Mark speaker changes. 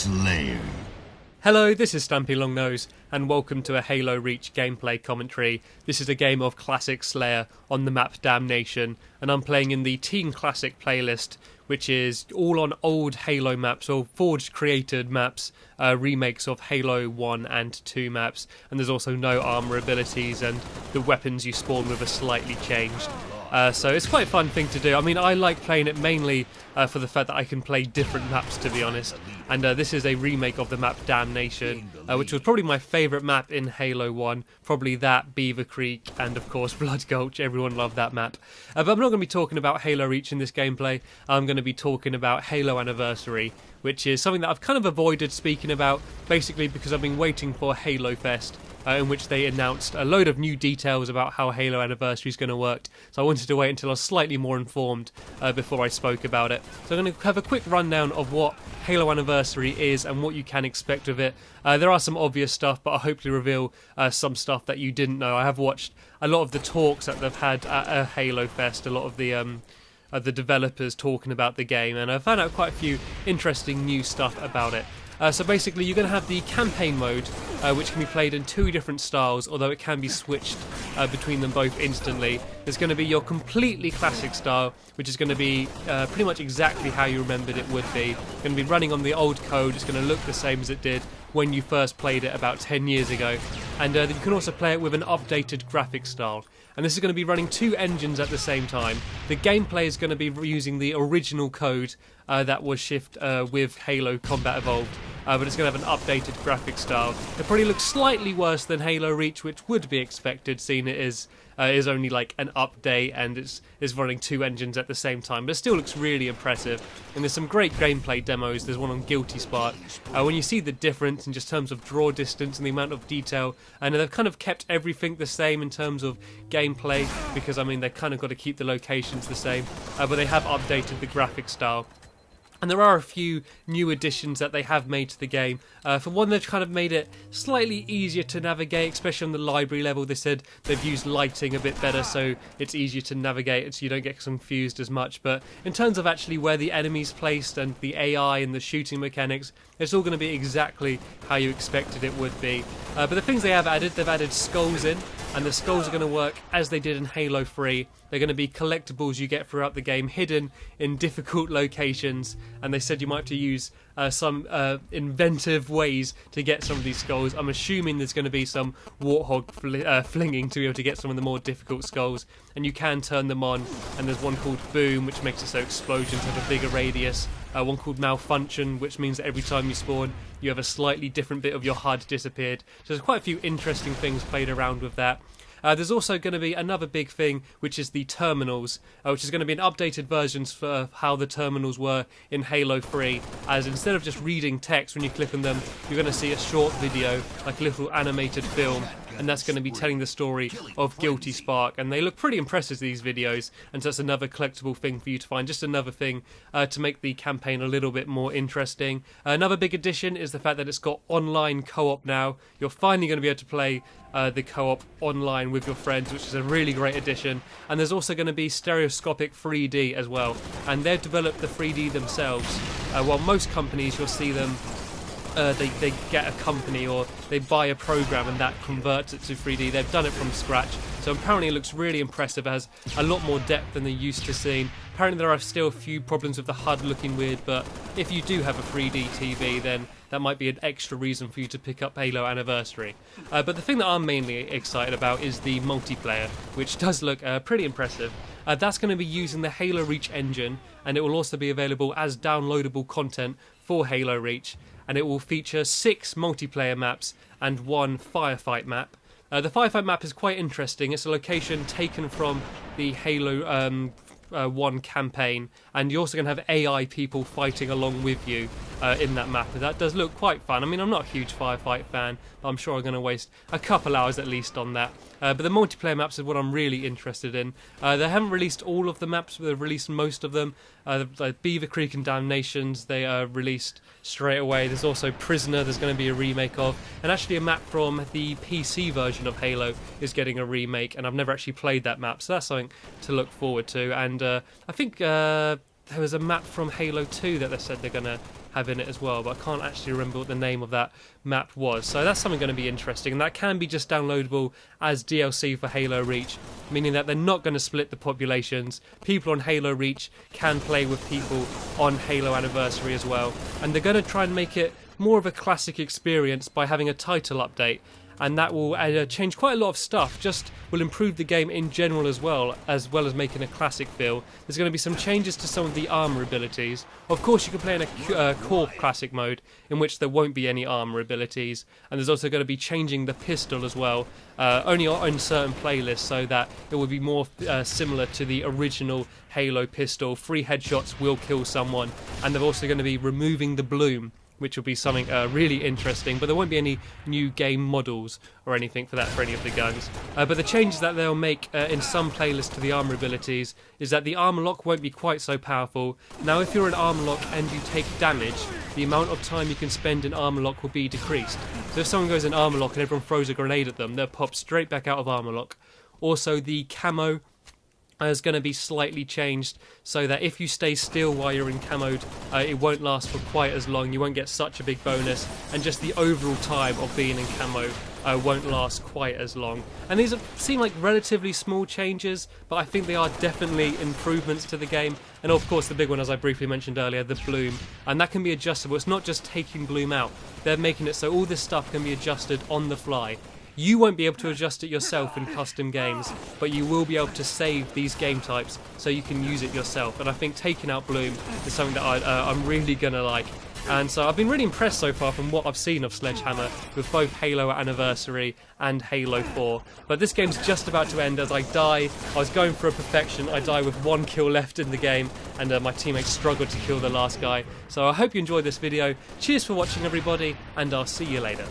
Speaker 1: Slayer.
Speaker 2: Hello, this is Stampy Longnose, and welcome to a Halo Reach gameplay commentary. This is a game of classic Slayer on the map Damnation, and I'm playing in the Teen Classic playlist, which is all on old Halo maps, or Forge created maps, remakes of Halo 1 and 2 maps, and there's also no armor abilities, and the weapons you spawn with are slightly changed. So it's quite a fun thing to do. I mean, I like playing it mainly for the fact that I can play different maps, to be honest. And this is a remake of the map Damnation, which was probably my favourite map in Halo 1. Probably that, Beaver Creek, and of course Blood Gulch. Everyone loved that map. But I'm not going to be talking about Halo Reach in this gameplay. I'm going to be talking about Halo Anniversary, which is something that I've kind of avoided speaking about, basically because I've been waiting for Halo Fest, in which they announced a load of new details about how Halo Anniversary is going to work. So I wanted to wait until I was slightly more informed before I spoke about it. So I'm going to have a quick rundown of what Halo Anniversary is and what you can expect of it. There are some obvious stuff, but I'll hopefully reveal some stuff that you didn't know. I have watched a lot of the talks that they've had at Halo Fest, a lot of the developers talking about the game, and I found out quite a few interesting new stuff about it. So basically you're going to have the campaign mode, which can be played in two different styles, although it can be switched between them both instantly. There's going to be your completely classic style, which is going to be pretty much exactly how you remembered it would be. It's going to be running on the old code, it's going to look the same as it did when you first played it about 10 years ago. And you can also play it with an updated graphic style. And this is going to be running two engines at the same time. The gameplay is going to be using the original code that was shipped with Halo Combat Evolved, but it's going to have an updated graphic style. It probably looks slightly worse than Halo Reach, which would be expected, seeing it is only like an update and it's running two engines at the same time, but it still looks really impressive. And there's some great gameplay demos. There's one on Guilty Spark. When you see the difference in just terms of draw distance and the amount of detail, and they've kind of kept everything the same in terms of gameplay, because I mean they've kind of got to keep the locations the same, but they have updated the graphic style. And there are a few new additions that they have made to the game. For one, they've kind of made it slightly easier to navigate, especially on the library level. They said they've used lighting a bit better, so it's easier to navigate, so you don't get confused as much. But in terms of actually where the enemy's placed and the AI and the shooting mechanics, it's all going to be exactly how you expected it would be. But the things they have added, they've added skulls in, and the skulls are going to work as they did in Halo 3. They're going to be collectibles you get throughout the game, hidden in difficult locations, and they said you might have to use some inventive ways to get some of these skulls. I'm assuming there's going to be some warthog flinging to be able to get some of the more difficult skulls, and you can turn them on, and there's one called Boom, which makes it so explosions have a bigger radius. One called Malfunction, which means that every time you spawn you have a slightly different bit of your HUD disappeared. So there's quite a few interesting things played around with that. There's also going to be another big thing, which is the terminals, which is going to be an updated version for how the terminals were in Halo 3, as instead of just reading text when you click on them, you're going to see a short video, like a little animated film, and that's going to be telling the story of Guilty Spark, and they look pretty impressive, these videos, and so that's another collectible thing for you to find, just another thing to make the campaign a little bit more interesting. Another big addition is the fact that it's got online co-op now. You're finally going to be able to play the co-op online with your friends, which is a really great addition. And there's also going to be stereoscopic 3D as well, and they've developed the 3D themselves. While most companies, you'll see them they get a company or they buy a program and that converts it to 3D. They've done it from scratch, so apparently it looks really impressive. It has a lot more depth than they're used to seeing. Apparently there are still a few problems with the HUD looking weird, but if you do have a 3D TV, then that might be an extra reason for you to pick up Halo Anniversary. But the thing that I'm mainly excited about is the multiplayer, which does look pretty impressive. That's going to be using the Halo Reach engine, and it will also be available as downloadable content for Halo Reach, and it will feature 6 multiplayer maps and 1 firefight map. The firefight map is quite interesting. It's a location taken from the Halo 1 campaign, and you're also going to have AI people fighting along with you in that map. That does look quite fun. I mean, I'm not a huge firefight fan, but I'm sure I'm going to waste a couple hours at least on that. But the multiplayer maps is what I'm really interested in. They haven't released all of the maps, but they've released most of them. Like Beaver Creek and Damnations, they are released straight away. There's also Prisoner, there's going to be a remake of, and actually a map from the PC version of Halo is getting a remake, and I've never actually played that map, so that's something to look forward to. And I think there was a map from Halo 2 that they said they're going to have in it as well, but I can't actually remember what the name of that map was. So that's something going to be interesting, and that can be just downloadable as DLC for Halo Reach, meaning that they're not going to split the populations. People on Halo Reach can play with people on Halo Anniversary as well, and they're going to try and make it more of a classic experience by having a title update, and that will change quite a lot of stuff. Just will improve the game in general as well as making a classic feel. There's going to be some changes to some of the armor abilities. Of course, you can play in a core classic mode in which there won't be any armor abilities, and there's also going to be changing the pistol as well, only on certain playlists, so that it will be more similar to the original Halo pistol. 3 headshots will kill someone, and they're also going to be removing the bloom, which will be something really interesting, but there won't be any new game models or anything for any of the guns. But the changes that they'll make in some playlists to the armor abilities is that the armor lock won't be quite so powerful. Now, if you're an armor lock and you take damage, the amount of time you can spend in armor lock will be decreased. So if someone goes in armor lock and everyone throws a grenade at them, they'll pop straight back out of armor lock. Also, the camo is going to be slightly changed, so that if you stay still while you're in camoed, it won't last for quite as long. You won't get such a big bonus, and just the overall time of being in camo won't last quite as long. And these seem like relatively small changes, but I think they are definitely improvements to the game. And of course the big one, as I briefly mentioned earlier, the bloom, and that can be adjustable. It's not just taking bloom out, they're making it so all this stuff can be adjusted on the fly. You won't be able to adjust it yourself in custom games, but you will be able to save these game types so you can use it yourself. And I think taking out bloom is something that I'm really going to like. And so I've been really impressed so far from what I've seen of Sledgehammer with both Halo Anniversary and Halo 4. But this game's just about to end as I die. I was going for a perfection. I die with 1 kill left in the game, and my teammates struggled to kill the last guy. So I hope you enjoyed this video. Cheers for watching, everybody, and I'll see you later.